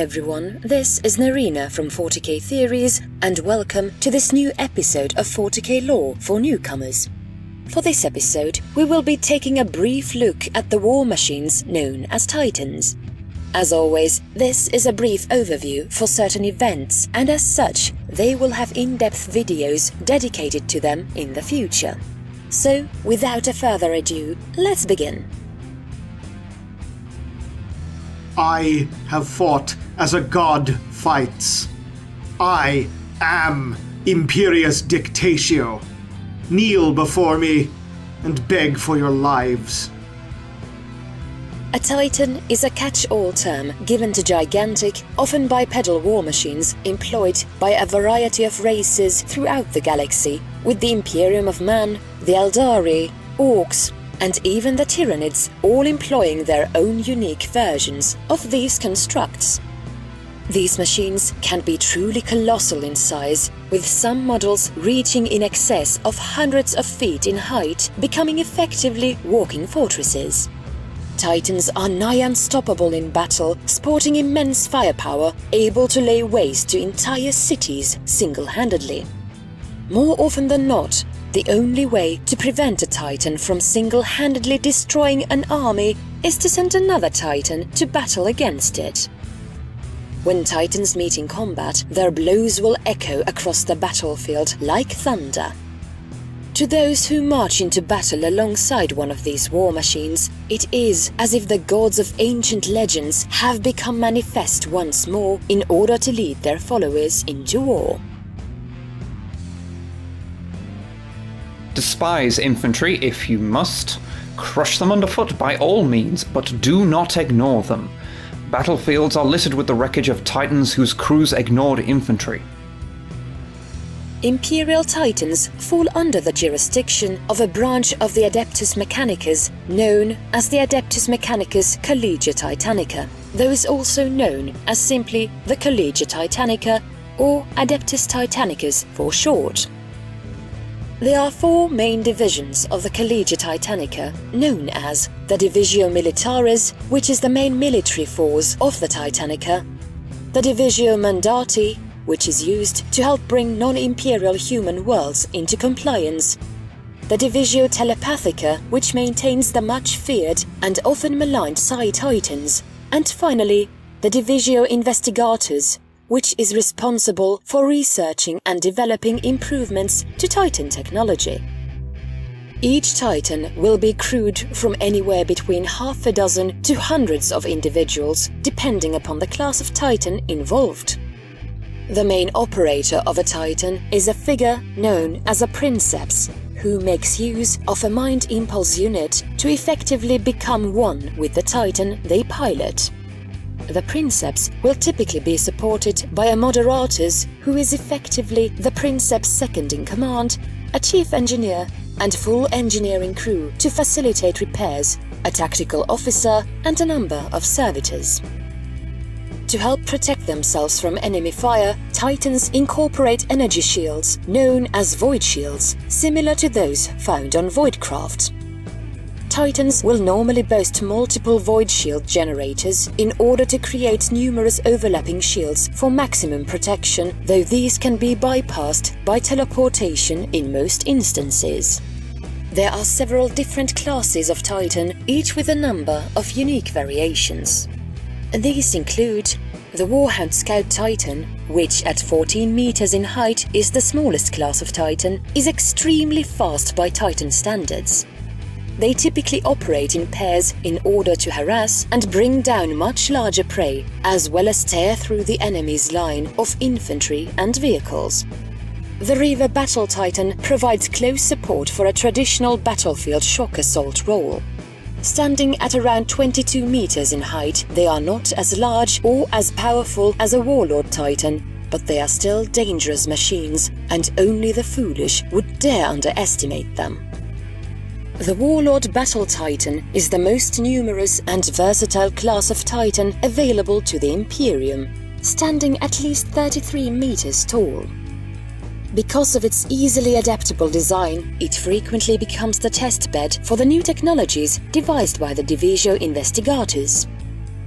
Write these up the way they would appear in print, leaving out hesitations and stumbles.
everyone, this is Naerina from 40k Theories, and welcome to this new episode of 40k Lore for Newcomers. For this episode, we will be taking a brief look at the war machines known as Titans. As always, this is a brief overview for certain events, and as such, they will have in-depth videos dedicated to them in the future. So, without a further ado, let's begin. I have fought as a god fights. I am Imperia's dictatio. Kneel before me and beg for your lives. A Titan is a catch-all term given to gigantic, often bipedal war machines employed by a variety of races throughout the galaxy, with the Imperium of Man, the Eldari, Orcs, and even the Tyranids all employing their own unique versions of these constructs. These machines can be truly colossal in size, with some models reaching in excess of hundreds of feet in height, becoming effectively walking fortresses. Titans are nigh unstoppable in battle, sporting immense firepower, able to lay waste to entire cities single-handedly. More often than not, the only way to prevent a Titan from single-handedly destroying an army is to send another Titan to battle against it. When Titans meet in combat, their blows will echo across the battlefield like thunder. To those who march into battle alongside one of these war machines, it is as if the gods of ancient legends have become manifest once more in order to lead their followers into war. Despise infantry if you must. Crush them underfoot by all means, but do not ignore them. Battlefields are littered with the wreckage of Titans whose crews ignored infantry. Imperial Titans fall under the jurisdiction of a branch of the Adeptus Mechanicus known as the Adeptus Mechanicus Collegiate Titanica, those also known as simply the Collegiate Titanica or Adeptus Titanicus for short. There are four main divisions of the Collegiate Titanica, known as the Divisio Militaris, which is the main military force of the Titanica, the Divisio Mandati, which is used to help bring non-imperial human worlds into compliance, the Divisio Telepathica, which maintains the much-feared and often maligned Psi Titans, and finally, the Divisio Investigatus, which is responsible for researching and developing improvements to Titan technology. Each Titan will be crewed from anywhere between half a dozen to hundreds of individuals, depending upon the class of Titan involved. The main operator of a Titan is a figure known as a Princeps, who makes use of a mind impulse unit to effectively become one with the Titan they pilot. The Princeps will typically be supported by a Moderatus, who is effectively the Princeps' second-in-command, a chief engineer and full engineering crew to facilitate repairs, a tactical officer and a number of servitors. To help protect themselves from enemy fire, Titans incorporate energy shields known as void shields, similar to those found on Voidcraft. Titans will normally boast multiple void shield generators in order to create numerous overlapping shields for maximum protection, though these can be bypassed by teleportation in most instances. There are several different classes of Titan, each with a number of unique variations. These include the Warhound Scout Titan, which at 14 meters in height is the smallest class of Titan, is extremely fast by Titan standards. They typically operate in pairs in order to harass and bring down much larger prey, as well as tear through the enemy's line of infantry and vehicles. The Reaver Battle Titan provides close support for a traditional battlefield shock assault role. Standing at around 22 meters in height, they are not as large or as powerful as a Warlord Titan, but they are still dangerous machines, and only the foolish would dare underestimate them. The Warlord Battle Titan is the most numerous and versatile class of Titan available to the Imperium, standing at least 33 meters tall. Because of its easily adaptable design, it frequently becomes the testbed for the new technologies devised by the Divisio Investigatus.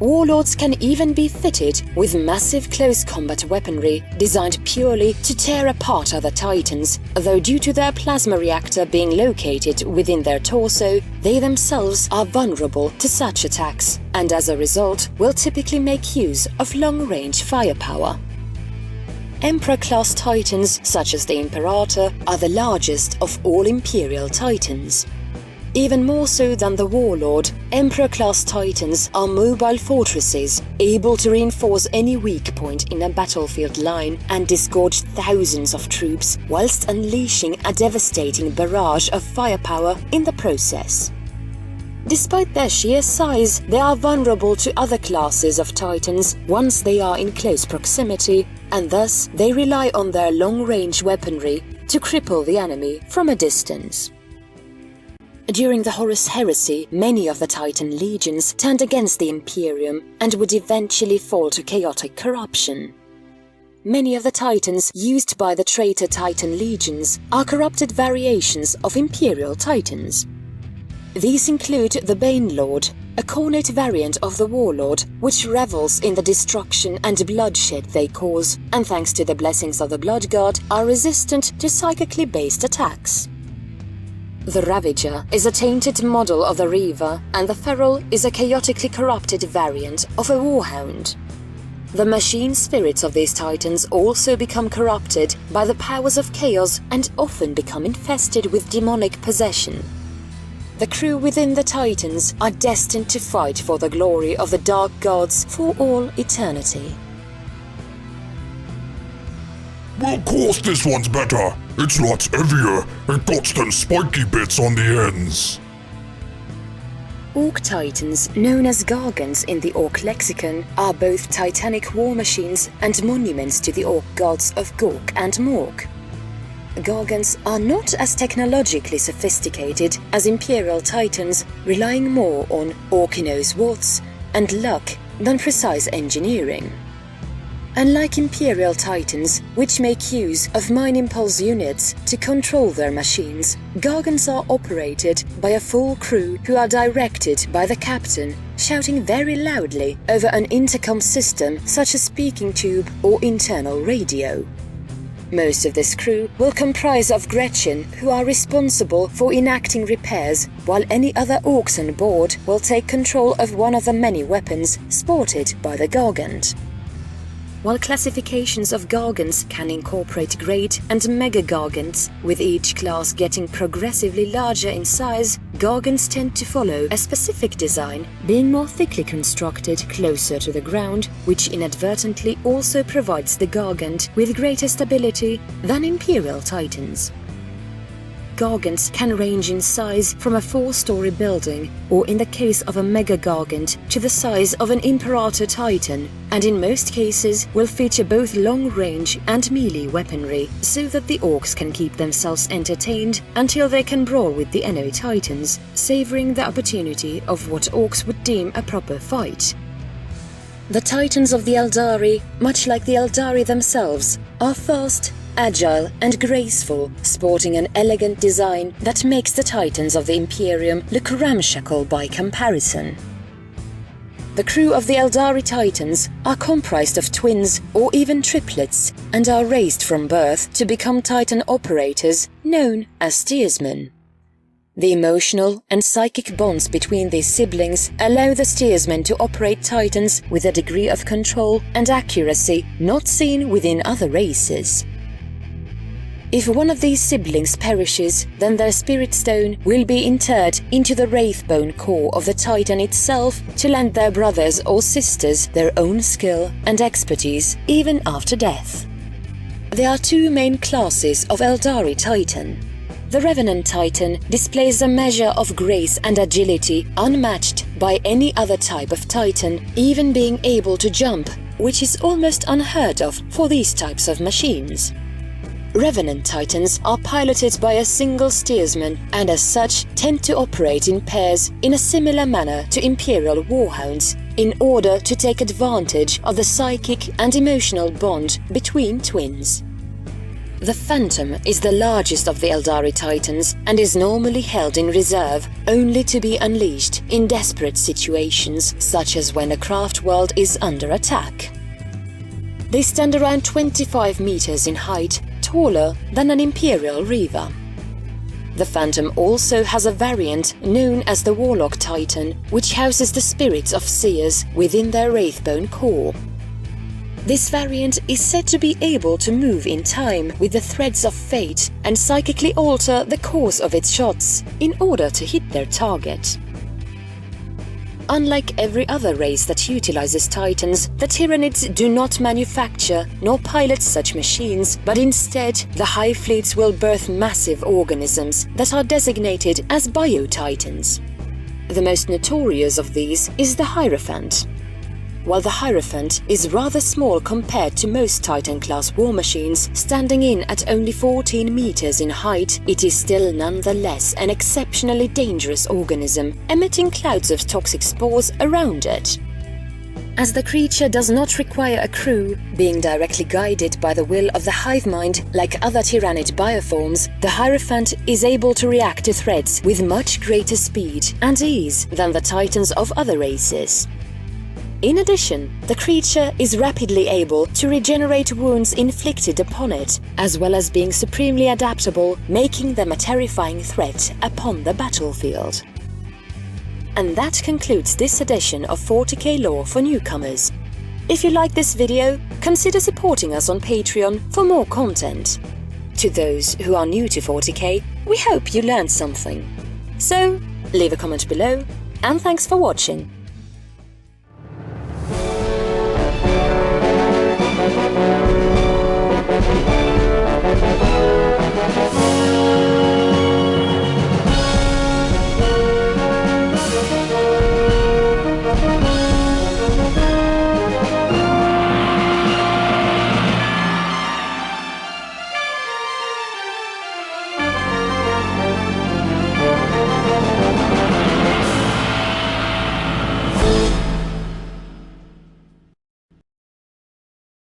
Warlords can even be fitted with massive close combat weaponry designed purely to tear apart other Titans, though due to their plasma reactor being located within their torso, they themselves are vulnerable to such attacks, and as a result will typically make use of long-range firepower. Emperor-class Titans, such as the Imperator, are the largest of all Imperial Titans. Even more so than the Warlord, Emperor-class Titans are mobile fortresses, able to reinforce any weak point in a battlefield line and disgorge thousands of troops, whilst unleashing a devastating barrage of firepower in the process. Despite their sheer size, they are vulnerable to other classes of Titans once they are in close proximity, and thus they rely on their long-range weaponry to cripple the enemy from a distance. During the Horus Heresy, many of the Titan legions turned against the Imperium and would eventually fall to chaotic corruption. Many of the Titans used by the Traitor Titan legions are corrupted variations of Imperial Titans. These include the Bane Lord, a cornate variant of the Warlord, which revels in the destruction and bloodshed they cause, and thanks to the blessings of the Blood God, are resistant to psychically based attacks. The Ravager is a tainted model of the Reaver, and the Feral is a chaotically corrupted variant of a Warhound. The machine spirits of these Titans also become corrupted by the powers of chaos and often become infested with demonic possession. The crew within the Titans are destined to fight for the glory of the Dark Gods for all eternity. Well, of course this one's better. It's lots heavier and got them spiky bits on the ends. Orc Titans, known as Gorgons in the Orc lexicon, are both titanic war machines and monuments to the Orc gods of Gork and Mork. Gorgons are not as technologically sophisticated as Imperial Titans, relying more on Orc-knows-whats and luck than precise engineering. Unlike Imperial Titans, which make use of Mind Impulse units to control their machines, Gorgons are operated by a full crew who are directed by the captain, shouting very loudly over an intercom system such as speaking tube or internal radio. Most of this crew will comprise of Gretchen, who are responsible for enacting repairs, while any other orcs on board will take control of one of the many weapons sported by the Gorgont. While classifications of Gorgons can incorporate Great and Mega Gorgons, with each class getting progressively larger in size, Gorgons tend to follow a specific design, being more thickly constructed closer to the ground, which inadvertently also provides the Gorgont with greater stability than Imperial Titans. Gorgons can range in size from a 4-story building, or in the case of a Mega Gorgont, to the size of an Imperator Titan, and in most cases will feature both long-range and melee weaponry, so that the Orcs can keep themselves entertained until they can brawl with the enemy Titans, savouring the opportunity of what Orcs would deem a proper fight. The Titans of the Eldari, much like the Eldari themselves, are fast, agile and graceful, sporting an elegant design that makes the Titans of the Imperium look ramshackle by comparison. The crew of the Eldari Titans are comprised of twins or even triplets and are raised from birth to become Titan operators known as steersmen. The emotional and psychic bonds between these siblings allow the steersmen to operate Titans with a degree of control and accuracy not seen within other races. If one of these siblings perishes, then their spirit stone will be interred into the wraithbone core of the Titan itself to lend their brothers or sisters their own skill and expertise even after death. There are two main classes of Eldari Titan. The Revenant Titan displays a measure of grace and agility unmatched by any other type of Titan, even being able to jump, which is almost unheard of for these types of machines. Revenant Titans are piloted by a single steersman and as such tend to operate in pairs in a similar manner to Imperial Warhounds in order to take advantage of the psychic and emotional bond between twins. the Phantom is the largest of the Eldari Titans and is normally held in reserve, only to be unleashed in desperate situations, such as when a craft world is under attack. They stand around 25 meters in height, taller than an Imperial Reaver. The Phantom also has a variant known as the Warlock Titan, which houses the spirits of seers within their Wraithbone core. This variant is said to be able to move in time with the threads of fate and psychically alter the course of its shots in order to hit their target. Unlike every other race that utilizes Titans, the Tyranids do not manufacture nor pilot such machines, but instead the Hive fleets will birth massive organisms that are designated as Bio-Titans. The most notorious of these is the Hierophant. While the Hierophant is rather small compared to most Titan-class war machines, standing in at only 14 meters in height, it is still nonetheless an exceptionally dangerous organism, emitting clouds of toxic spores around it. As the creature does not require a crew, being directly guided by the will of the hive mind like other Tyrannid bioforms, the Hierophant is able to react to threats with much greater speed and ease than the Titans of other races. In addition, the creature is rapidly able to regenerate wounds inflicted upon it, as well as being supremely adaptable, making them a terrifying threat upon the battlefield. And that concludes this edition of 40k Lore for Newcomers. If you like this video, consider supporting us on Patreon for more content. To those who are new to 40k, we hope you learned something. So, leave a comment below, and thanks for watching.